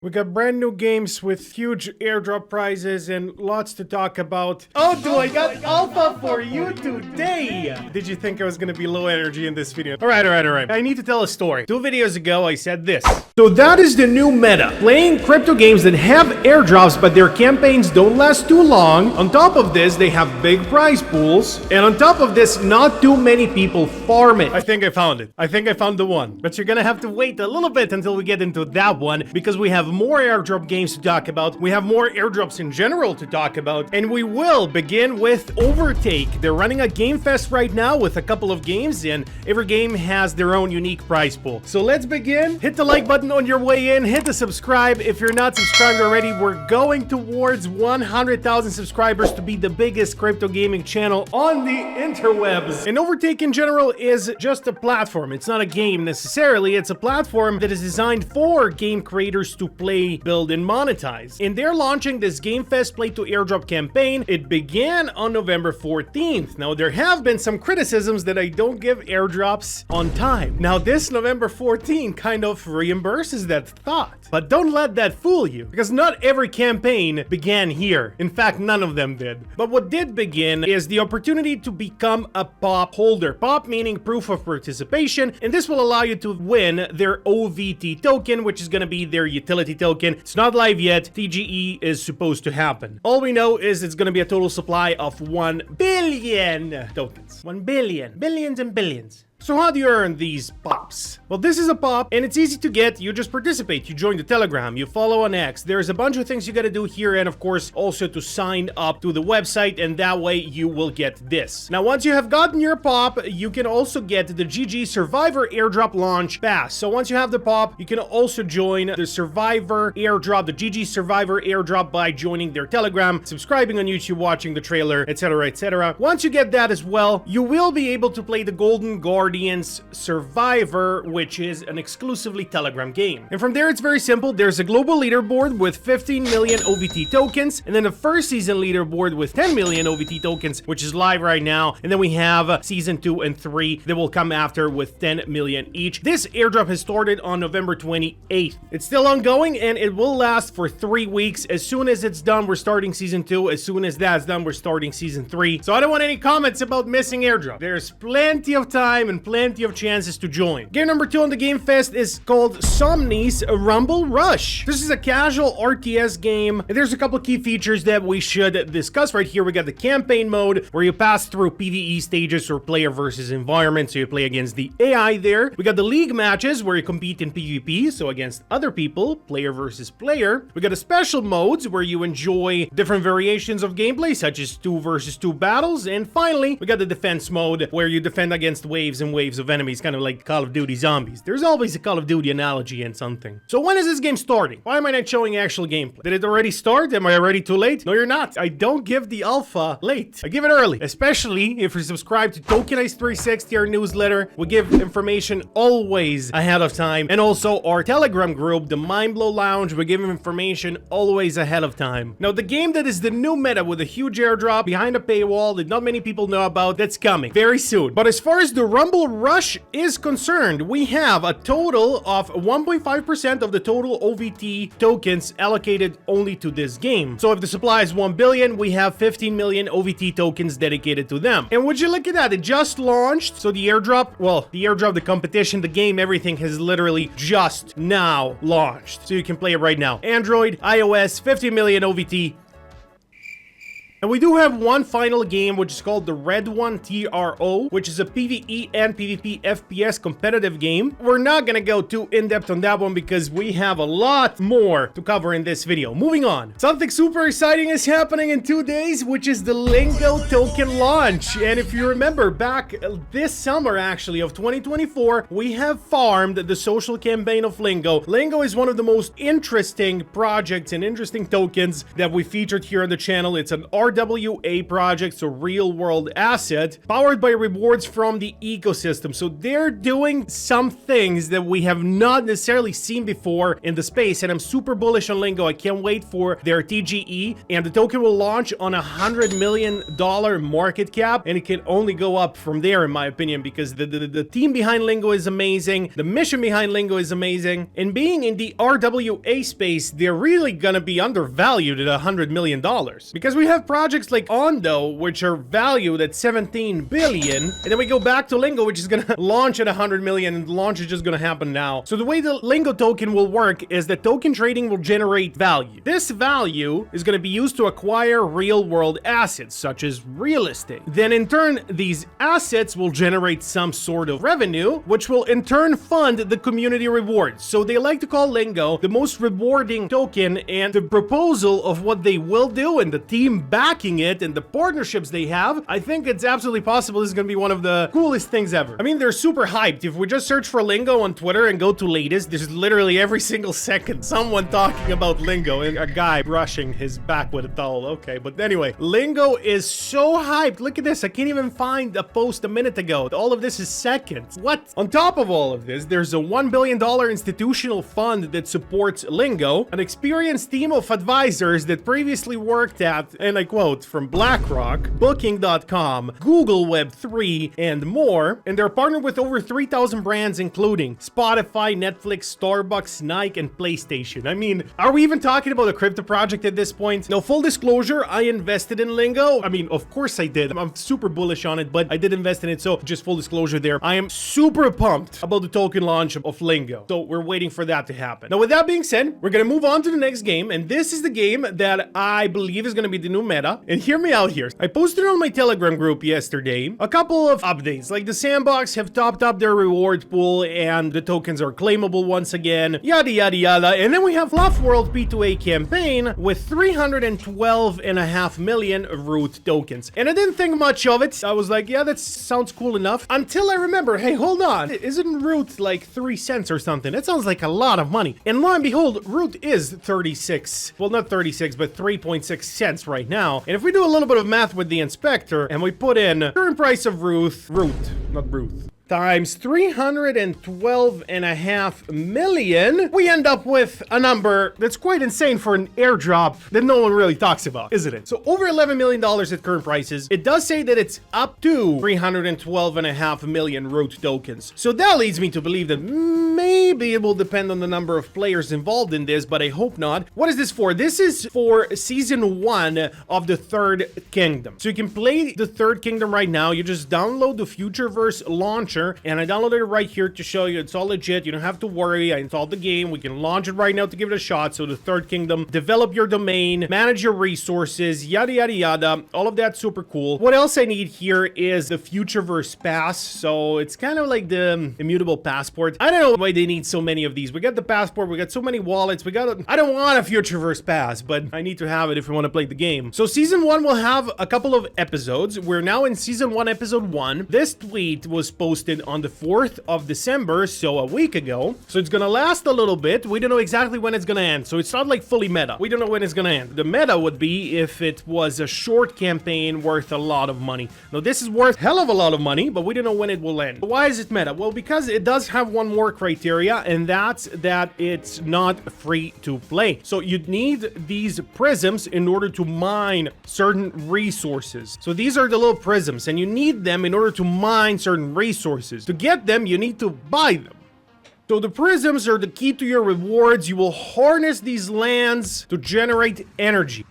We got brand new games with huge airdrop prizes and lots to talk about. Oh, I got alpha for you today! Did you think I was gonna be low energy in this video? Alright. I need to tell a story. 2 videos ago, I said this. So that is the new meta. Playing crypto games that have airdrops, but their campaigns don't last too long. On top of this, they have big prize pools. And on top of this, not too many people farm it. I think I found it. I think I found the one. But you're gonna have to wait a little bit until we get into that one, because we have more airdrop games to talk about. We have more airdrops in general to talk about. And we will begin with Overtake. They're running a game fest right now with a couple of games, and every game has their own unique prize pool. So let's begin. Hit the like button on your way in. Hit the subscribe if you're not subscribed already. We're going towards 100,000 subscribers to be the biggest crypto gaming channel on the interwebs. And Overtake in general is just a platform. It's not a game necessarily. It's a platform that is designed for game creators to play, build, and monetize. And they're launching this Game Fest Play to Airdrop campaign. It began on November 14th. Now, there have been some criticisms that I don't give airdrops on time. Now, this November 14 kind of reimburses that thought. But don't let that fool you, because not every campaign began here. In fact, none of them did. But what did begin is the opportunity to become a POP holder. POP meaning proof of participation, and this will allow you to win their OVT token, which is going to be their utility token. It's not live yet. TGE is supposed to happen. All we know is it's going to be a total supply of 1 billion tokens. 1 billion. Billions and billions. So how do you earn these pops? Well, this is a pop, and it's easy to get. You just participate. You join the Telegram. You follow on X. There's a bunch of things you gotta do here, and of course, also to sign up to the website, and that way you will get this. Now, once you have gotten your pop, you can also get the GG Survivor Airdrop Launch Pass. So once you have the pop, you can also join the Survivor Airdrop, the GG Survivor Airdrop, by joining their Telegram, subscribing on YouTube, watching the trailer, etc., etc. Once you get that as well, you will be able to play the Golden Guardians Survivor, which is an exclusively Telegram game. And from there, it's very simple. There's a global leaderboard with 15 million OVT tokens, and then the first season leaderboard with 10 million OVT tokens, which is live right now. And then we have season 2 and 3 that will come after with 10 million each. This airdrop has started on November 28th. It's still ongoing, and it will last for 3 weeks. As soon as it's done, we're starting season 2. As soon as that's done, we're starting season 3. So I don't want any comments about missing airdrop. There's plenty of time and plenty of chances to join. Game number 2 on the Game Fest is called Somni's Rumble Rush. This is a casual RTS game, and there's a couple key features that we should discuss right here. We got the campaign mode, where you pass through PvE stages or player versus environment, so you play against the AI there. We got the league matches, where you compete in PvP, so against other people, player versus player. We got the special modes, where you enjoy different variations of gameplay, such as 2 versus 2 battles. And finally, we got the defense mode, where you defend against waves and waves of enemies, kind of like Call of Duty Zombies. There's always a Call of Duty analogy in something. So when is this game starting? Why am I not showing actual gameplay? Did it already start? Am I already too late? No, you're not. I don't give the alpha late. I give it early, especially if you're subscribed to Tokenize 360, our newsletter. We give information always ahead of time. And also our Telegram group, the Mindblow Lounge, we give information always ahead of time. Now, the game that is the new meta with a huge airdrop behind a paywall that not many people know about, that's coming very soon. But as far as the Rumble Rush is concerned, we have a total of 1.5% of the total OVT tokens allocated only to this game. So if the supply is 1 billion, we have 15 million OVT tokens dedicated to them. And would you look at that? It just launched. So the airdrop, well, the airdrop, the competition, the game, everything has literally just now launched. So you can play it right now. Android, iOS, 50 million OVT. And we do have one final game, which is called the Red One TRO, which is a PvE and PvP FPS competitive game. We're not gonna go too in-depth on that one because we have a lot more to cover in this video. Moving on. Something super exciting is happening in 2 days, which is the Lingo token launch. And if you remember, back this summer, actually, of 2024, we have farmed the social campaign of Lingo. Lingo is one of the most interesting projects and interesting tokens that we featured here on the channel. It's an RWA project, so real world asset, powered by rewards from the ecosystem. So they're doing some things that we have not necessarily seen before in the space, and I'm super bullish on Lingo. I can't wait for their TGE, and the token will launch on $100 million market cap, and it can only go up from there, in my opinion, because the team behind Lingo is amazing, the mission behind Lingo is amazing, and being in the RWA space, they're really gonna be undervalued at $100 million, because we have projects like Ondo, which are valued at 17 billion, and then we go back to Lingo, which is gonna launch at 100 million, and the launch is just gonna happen now. So the way the Lingo token will work is that token trading will generate value. This value is gonna be used to acquire real-world assets, such as real estate. Then in turn, these assets will generate some sort of revenue, which will in turn fund the community rewards. So they like to call Lingo the most rewarding token, and the proposal of what they will do and the team backing it and the partnerships they have, I think it's absolutely possible this is gonna be one of the coolest things ever. I mean, they're super hyped. If we just search for Lingo on Twitter and go to latest, there's literally every single second someone talking about Lingo and a guy brushing his back with a towel. Okay, but anyway, Lingo is so hyped. Look at this. I can't even find a post a minute ago. All of this is seconds. What? On top of all of this, there's a $1 billion institutional fund that supports Lingo, an experienced team of advisors that previously worked at, and I quote, from BlackRock, Booking.com, Google Web3, and more, and they're partnered with over 3,000 brands, including Spotify, Netflix, Starbucks, Nike, and PlayStation. I mean, are we even talking about a crypto project at this point? Now, full disclosure, I invested in Lingo. I mean, of course I did. I'm super bullish on it, but I did invest in it, so just full disclosure there. I am super pumped about the token launch of Lingo, so we're waiting for that to happen. Now, with that being said, we're gonna move on to the next game, and this is the game that I believe is gonna be the new meta. And hear me out here. I posted on my Telegram group yesterday a couple of updates, like the Sandbox have topped up their reward pool and the tokens are claimable once again, yada yada yada. And then we have Fluff World P2A campaign with 312.5 million root tokens. And I didn't think much of it. I was like, yeah, that sounds cool enough, until I remember, hey, hold on, isn't root like 3 cents or something? That sounds like a lot of money. And lo and behold, root is 36, well, not 36, but 3.6 cents right now. And if we do a little bit of math with the inspector and we put in current price of root, not Ruth, times 312.5 million, we end up with a number that's quite insane for an airdrop that no one really talks about, isn't it? So over $11 million at current prices. It does say that it's up to 312.5 million root tokens. So that leads me to believe that maybe it will depend on the number of players involved in this, but I hope not. What is this for? This is for season 1 of the Third Kingdom. So you can play the Third Kingdom right now. You just download the Futureverse launcher, and I downloaded it right here to show you it's all legit. You don't have to worry. I installed the game. We can launch it right now to give it a shot. So the Third Kingdom, develop your domain, manage your resources, yada yada yada. All of that's super cool. What else I need here is the Futureverse pass. So it's kind of like the immutable passport. I don't know why they need so many of these. We got the passport, we got so many wallets, we got I don't want a Futureverse pass, but I need to have it if we want to play the game. So season 1 will have a couple of episodes. We're now in season 1, episode 1. This tweet was posted on the 4th of December, so a week ago. So it's gonna last a little bit. We don't know exactly when it's gonna end, so it's not like fully meta. We don't know when it's gonna end. The meta would be if it was a short campaign worth a lot of money. Now this is worth hell of a lot of money, but we don't know when it will end. Why is it meta? Well, because it does have one more criteria, and that's that it's not free to play. So you'd need these prisms in order to mine certain resources. So these are the little prisms, and you need them in order to mine certain resources. To get them, you need to buy them. So the prisms are the key to your rewards. You will harness these lands to generate energy.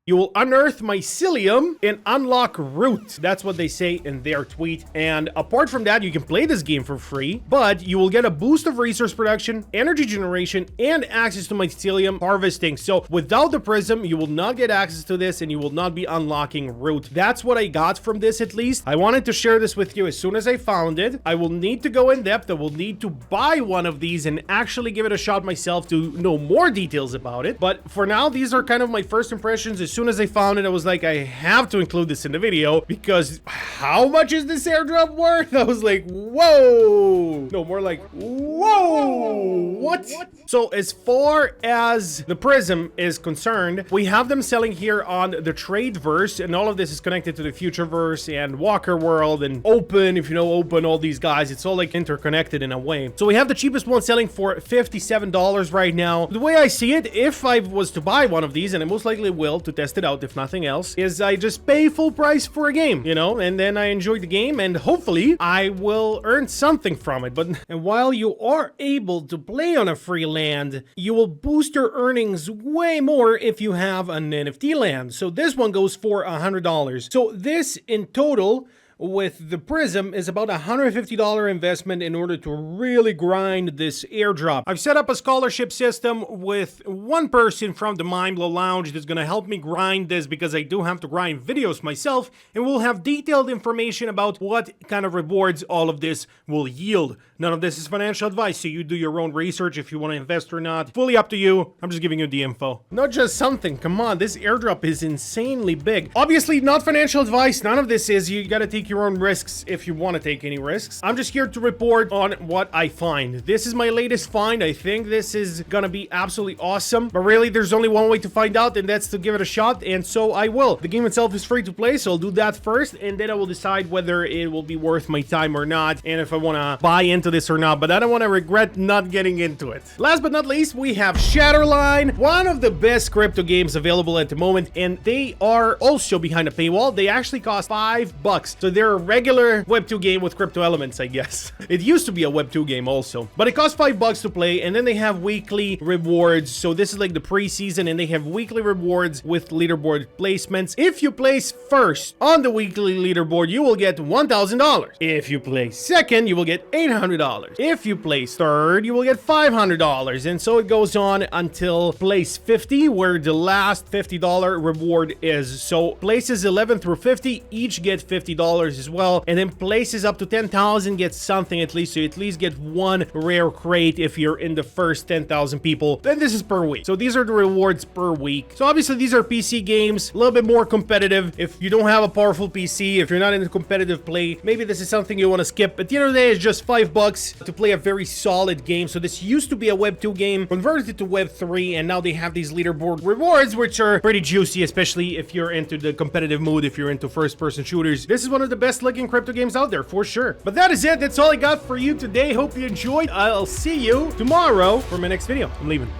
You will unearth mycelium and unlock root. That's what they say in their tweet. And apart from that, you can play this game for free, but you will get a boost of resource production, energy generation, and access to mycelium harvesting. So without the prism, you will not get access to this, and you will not be unlocking root. That's what I got from this, at least. I wanted to share this with you as soon as I found it. I will need to go in depth. I will need to buy one of these and actually give it a shot myself to know more details about it. But for now, these are kind of my first impressions. As soon as I found it, I was like, I have to include this in the video, because how much is this airdrop worth? I was like, whoa. No, more like, whoa. What? So as far as the Prism is concerned, we have them selling here on the Tradeverse, and all of this is connected to the Futureverse and Walker World and Open. If you know Open, all these guys, it's all like interconnected in a way. So we have the cheapest one selling for $57 right now. The way I see it, if I was to buy one of these, and I most likely will to test it out if nothing else, is I just pay full price for a game, you know, and then I enjoy the game, and hopefully I will earn something from it. And while you are able to play on a free land, you will boost your earnings way more if you have an NFT land. So this one goes for $100. So this in total with the Prism is about $150 investment in order to really grind this airdrop. I've set up a scholarship system with one person from the Mindblow Lounge that's going to help me grind this, because I do have to grind videos myself, and we'll have detailed information about what kind of rewards all of this will yield. None of this is financial advice, so you do your own research if you want to invest or not. Fully up to you. I'm just giving you the info. Not just something. Come on, this airdrop is insanely big. Obviously, not financial advice. None of this is. You got to take your own risks if you want to take any risks. I'm just here to report on what I find. This is my latest find. I think this is gonna be absolutely awesome, but really there's only one way to find out, and that's to give it a shot, and so I will. The game itself is free to play, so I'll do that first, and then I will decide whether it will be worth my time or not, and if I want to buy into this or not, but I don't want to regret not getting into it. Last but not least, we have Shatterline, one of the best crypto games available at the moment, and they are also behind a paywall. They actually cost $5, so they're a regular Web 2 game with crypto elements, I guess. It used to be a Web 2 game also, but it costs $5 to play, and then they have weekly rewards. So this is like the preseason, and they have weekly rewards with leaderboard placements. If you place first on the weekly leaderboard, you will get $1,000. If you place second, you will get $800. If you place third, you will get $500, and so it goes on until place 50, where the last $50 reward is. So places 11 through 50 each get $50 as well, and then places up to 10,000 get something at least, so you at least get one rare crate if you're in the first 10,000 people. Then this is per week, so these are the rewards per week. So obviously these are PC games, a little bit more competitive. If you don't have a powerful PC, if you're not into competitive play, maybe this is something you want to skip. At the end of the day, it's just $5 to play a very solid game. So this used to be a Web 2 game, converted it to Web 3, and now they have these leaderboard rewards, which are pretty juicy, especially if you're into the competitive mood, if you're into first-person shooters. This is one of the best looking crypto games out there for sure. But that is it. That's all I got for you today. Hope you enjoyed. I'll see you tomorrow for my next video. I'm leaving.